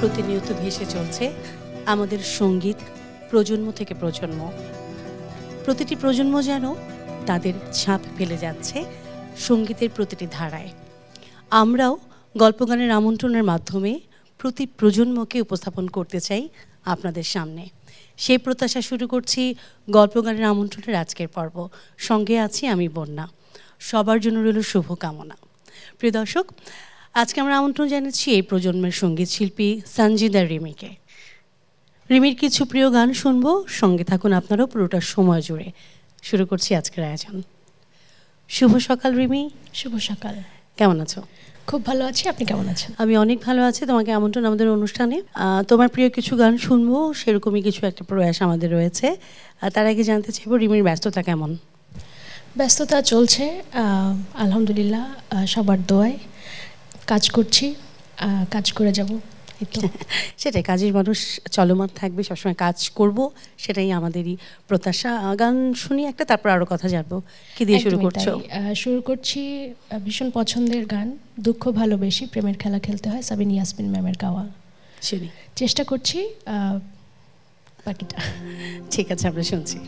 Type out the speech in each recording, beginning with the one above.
প্রতিনিয়ত ভেসে চলছে আমাদের সঙ্গীত প্রজন্ম থেকে প্রজন্ম। প্রতিটি প্রজন্ম যেন তাদের ছাপ ফেলে যাচ্ছে সঙ্গীতের প্রতিটি ধারায়। আমরাও গল্পগানের আমন্ত্রণের মাধ্যমে প্রতি প্রজন্মকে উপস্থাপন করতে চাই আপনাদের সামনে। সেই প্রত্যাশা শুরু করছি গল্পগানের আমন্ত্রণের আজকের পর্ব। সঙ্গে আছি আমি বন্যা। সবার জন্য রইল শুভকামনা। প্রিয় দর্শক, আজকে আমরা আমন্ত্রণ জানাচ্ছি এই প্রজন্মের সঙ্গীত শিল্পী সঞ্জিদা রিমিকে। রিমির কিছু প্রিয় গান শুনবো, সঙ্গে থাকুন আপনারাও পুরোটা সময় জুড়ে। শুরু করছি আজকের আয়োজন। শুভ সকাল রিমি। শুভ সকাল। কেমন আছো? খুব ভালো আছি, আপনি কেমন আছেন? আমি অনেক ভালো আছি। তোমাকে আমন্ত্রণ আমাদের অনুষ্ঠানে। তোমার প্রিয় কিছু গান শুনবো, সেরকমই কিছু একটা প্রয়াস আমাদের রয়েছে। তার আগে জানতে চাইবো রিমির ব্যস্ততা কেমন? ব্যস্ততা চলছে আলহামদুলিল্লাহ, সবার দোয়ায় কাজ করছি, কাজ করে যাব। সেটাই, কাজের মানুষ চলমান থাকবে, সবসময় কাজ করব, সেটাই আমাদেরই প্রত্যাশা। গান শুনি একটা, তারপর আরও কথা জানবো। কি দিয়ে শুরু করছো? শুরু করছি ভীষণ পছন্দের গান, দুঃখ ভালোবেসি প্রেমের খেলা খেলতে হয়, সাবিন ইয়াসমিন ম্যামের গাওয়া। শুনি, চেষ্টা করছি বাকিটা। ঠিক আছে, আমরা শুনছি।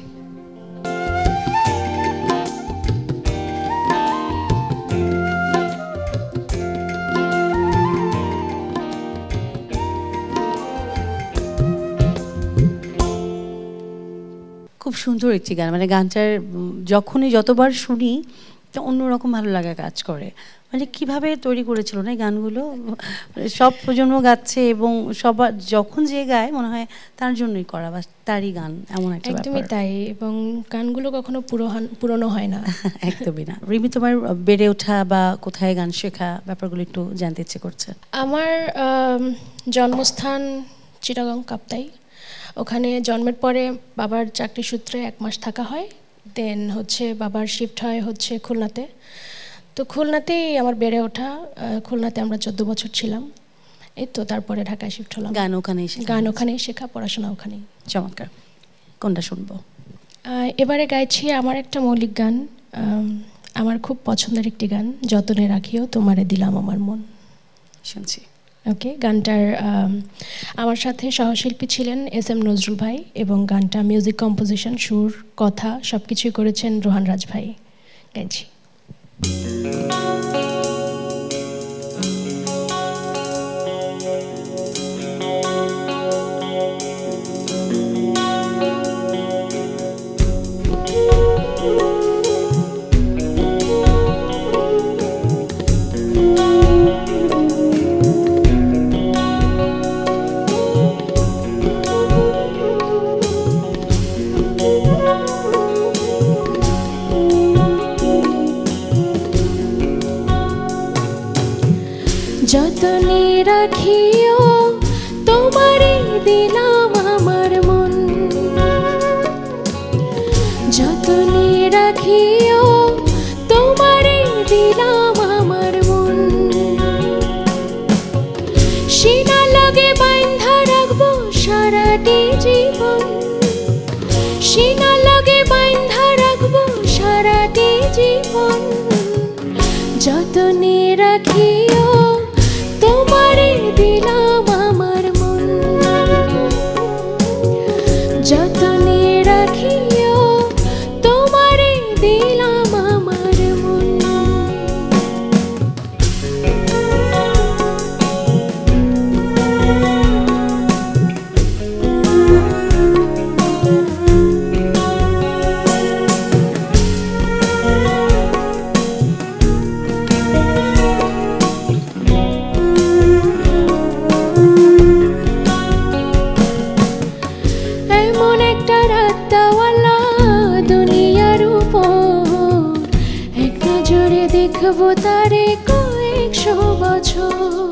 খুব সুন্দর একটি গান, মানে গানটার যখনই যতবার শুনি অন্যরকম ভালো লাগা কাজ করে। মানে কিভাবে তৈরি করেছিল না এই গানগুলো? সব প্রজন্ম গাচ্ছে এবং সবার যখন যে গায় মনে হয় তার জন্যই করা, বা তারই গান, এমন একটা ব্যাপার। একদমই তাই, এবং গানগুলো কখনো পুরনো হয় না। একদমই না। রিমি, তোমার বেড়ে ওঠা বা কোথায় গান শেখা, ব্যাপারগুলো একটু জানতে ইচ্ছে করছে। আমার জন্মস্থান চিটাগং কাপ্তাই। ওখানে জন্মের পরে বাবার চাকরি সূত্রে 1 মাস থাকা হয়, দেন বাবার শিফট হয় খুলনাতে। তো খুলনাতেই আমার বেড়ে ওঠা। খুলনাতে আমরা 14 বছর ছিলাম, এই তো তারপরে ঢাকায় শিফট হলাম। গান ওখানেই শেখা, পড়াশোনা ওখানেই। চমৎকার। কোনটা শুনবো? এবারে গাইছি আমার একটা মৌলিক গান, আমার খুব পছন্দের একটি গান, যতনে রাখিও তোমারে দিলাম আমার মন। শুনছি। ওকে, গানটার আমার সাথে সহশিল্পী ছিলেন SM নজরুল ভাই, এবং গানটা মিউজিক কম্পোজিশন, সুর, কথা সব কিছুই করেছেন রোহান রাজ ভাই। গাইছি। যতনে রাখিও তোমারে দিলাম আমার মন, যতনে রাখিও তোমারে দিলাম আমার মন, সিনা লগে বাইন্ধা রাখবো সারাটি জীবন, সিনা লগে বাইন্ধা রাখবো সারাটি জীবন, যতনে রাখিও তোমারে দিলাম আমার মন, যতনে রাখিও তোমারে দিলাম আমার মন। দেখবো তারে কয়েকশো বছর,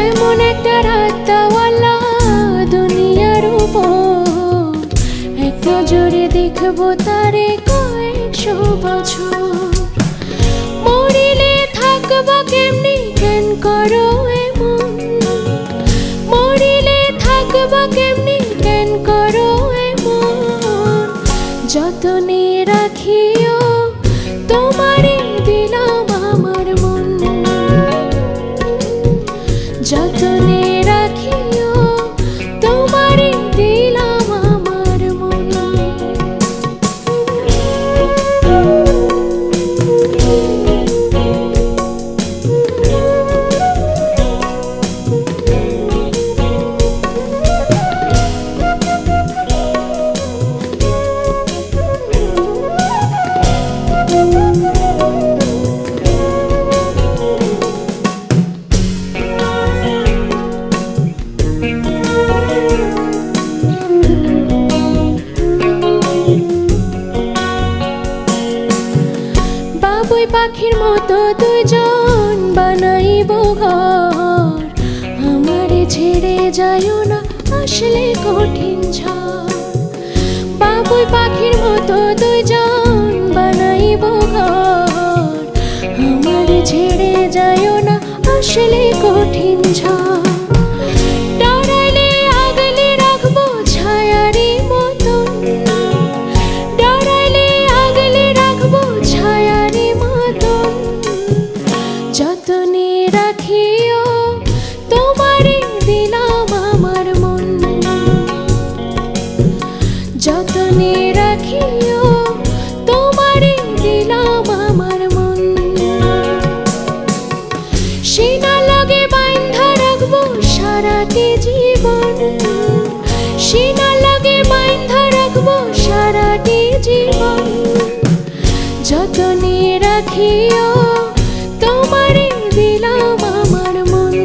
এমন একটা রাতওয়ালা দুনিয়ার উপর, এক নজরে দেখবো তারে কয়েকশো বছর, মরিলে থাকবো কেমনি কেন করো এমন, মরিলে থাকবো কেমনি কেন করো এমন, যতনে রাখিও তোমারে দিলাম আমার মন, যতনে রাখিও পাখির মতো দুজন বানাইব ঘর, আমারে ছেড়ে যাইও না আসলে কঠিন ঝড়। বাবুই পাখির মতো দুজন বানাইব ঘর, আমারে ছেড়ে যাইও না আসলে কঠিন ঝড়। ডরাইলে আগলে রাখবো ছায়ারি মতন, ডরাইলে আগলে রাখবো ছায়ারি মতন। যতনে রাখিও তোমারে দিলাম আমার মন, যতনে রাখিও তোমারে দিলাম আমার মন। সিনা লগে বাইন্ধা রাখবো সারাটি জীবন, সিনা লগে বাইন্ধা রাখবো সারাটি জীবন। যতনে রাখিও তোমারে দিলাম আমার মন,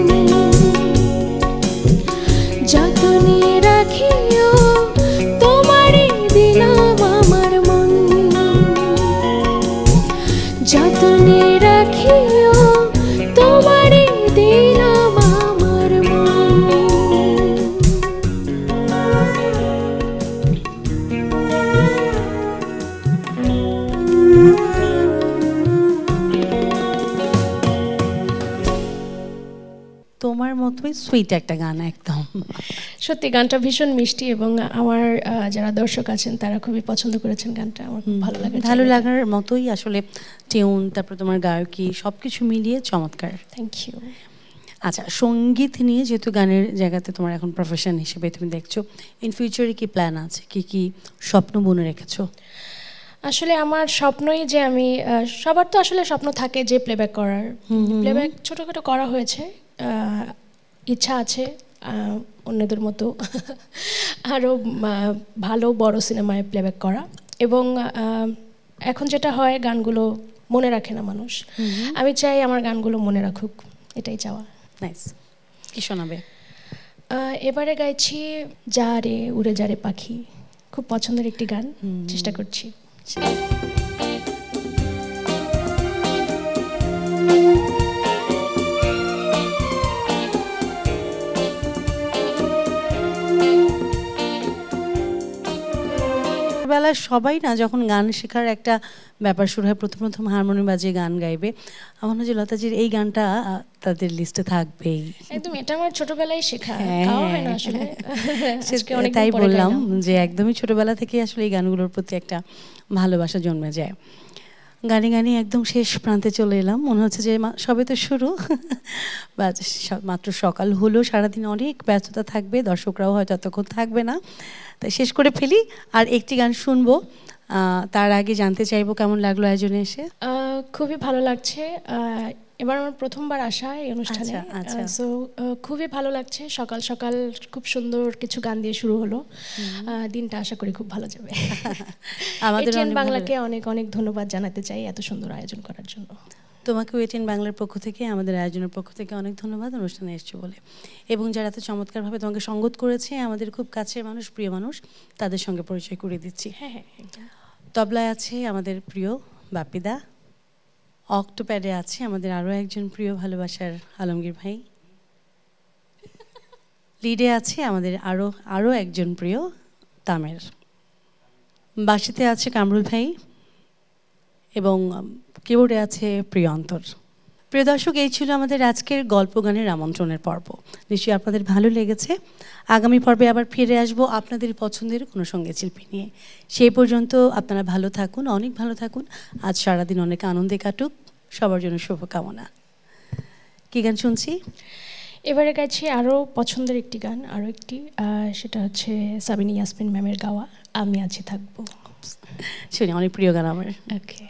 যতনে রাখিও তোমারে দিলাম আমার মন, যতনে রাখিও তোমারে দিলাম আমার মন। তোমার মতোই সুইট একটা গান একদম। সত্যি গানটা ভীষণ মিষ্টি এবং আমার যারা দর্শক আছেন তারা খুবই পছন্দ করেছেন গানটা, আমার খুব ভালো লাগে। ভালো লাগার মতোই আসলে টিউন, তারপর তোমার গায়কি সবকিছু মিলিয়ে চমৎকার। Thank you. আচ্ছা, সঙ্গীত নিয়ে যেহেতু গানের জায়গাতে তোমার এখন প্রফেশন হিসেবে তুমি দেখছো, ইন ফিউচারে কি প্ল্যান আছে, কি কি স্বপ্ন বুনে রেখেছো? আসলে আমার স্বপ্নই যে আমি, সবার তো আসলে স্বপ্ন থাকে যে প্লেব্যাক করার, প্লেব্যাক ছোটোখাটো করা হয়েছে, ইচ্ছা আছে অন্যদের মতো আরও ভালো বড় সিনেমায় প্লেব্যাক করা। এবং এখন যেটা হয় গানগুলো মনে রাখে না মানুষ, আমি চাই আমার গানগুলো মনে রাখুক, এটাই চাওয়া। নাইস। কি শোনাবে? এবারে গাইছি যা রে উড়ে যা রে পাখি, খুব পছন্দের একটি গান, চেষ্টা করছি। বেলা সবাই না যখন গান শেখার একটা ব্যাপার শুরু হয়, প্রথম প্রথম হারমোনিয়াম বাজিয়ে গান গাইবে, আমার মনে হয় লতাজির এই গানটা তাদের লিস্টে থাকবেই। একদম, এটা আমার ছোটবেলায় শেখা, গাওয়া হয় না আসলে। তাই বললাম যে একদমই ছোটবেলা থেকে আসলে এই গানগুলোর প্রতি একটা ভালোবাসা জন্মে যায়। গানে গানে একদম শেষ প্রান্তে চলে এলাম, মনে হচ্ছে যে সবে তো শুরু, বা মাত্র সকাল হলো, সারাদিন অনেক ব্যস্ততা থাকবে, দর্শকরাও হয়তো ততক্ষণ থাকবে না, তাই শেষ করে ফেলি। আর একটি গান শুনবো, তার আগে জানতে চাইবো কেমন লাগলো আয়োজনে এসে? খুবই ভালো লাগছে, এবার আমার প্রথমবার আসা এই অনুষ্ঠানে, সো খুবই ভালো লাগছে। সকাল সকাল খুব সুন্দর কিছু গান দিয়ে শুরু হলো, দিনটা আশা করি খুব ভালো যাবে। আমাদের বাংলাকে অনেক অনেক ধন্যবাদ জানাতে চাই এত সুন্দর আয়োজন করার জন্য। তোমাকে এটিএন বাংলার পক্ষ থেকে, আমাদের আয়োজনের পক্ষ থেকে অনেক ধন্যবাদ অনুষ্ঠানে এসছো বলে, এবং যারা এত চমৎকারভাবে তোমাকে সঙ্গত করেছে, আমাদের খুব কাছের মানুষ, প্রিয় মানুষ, তাদের সঙ্গে পরিচয় করে দিচ্ছি। হ্যাঁ হ্যাঁ, তবলায় আছে আমাদের প্রিয় বাপিদা, অক্টোপ্যাডে আছে আমাদের আরও একজন প্রিয় ভালোবাসার আলমগীর ভাই, লিডে আছে আমাদের আরও একজন প্রিয় তামের, বাঁশিতে আছে কামরুল ভাই, এবং কিবোর্ডে আছে প্রিয় অন্তর। প্রিয় দর্শক, এই ছিল আমাদের আজকের গল্প গানের আমন্ত্রণের পর্ব। নিশ্চয়ই আপনাদের ভালো লেগেছে। আগামী পর্বে আবার ফিরে আসবো আপনাদের পছন্দের কোনো সঙ্গীত শিল্পী নিয়ে। সেই পর্যন্ত আপনারা ভালো থাকুন, অনেক ভালো থাকুন। আজ সারাদিন অনেক আনন্দে কাটুক, সবার জন্য শুভকামনা। কি গান শুনছি? এবারে গাইছি আরও পছন্দের একটি গান, আরও একটি, সেটা হচ্ছে সাবিনা ইয়াসমিন ম্যামের গাওয়া আমি আছি থাকবো। শুনি, অনেক প্রিয় গান আমার। ওকে।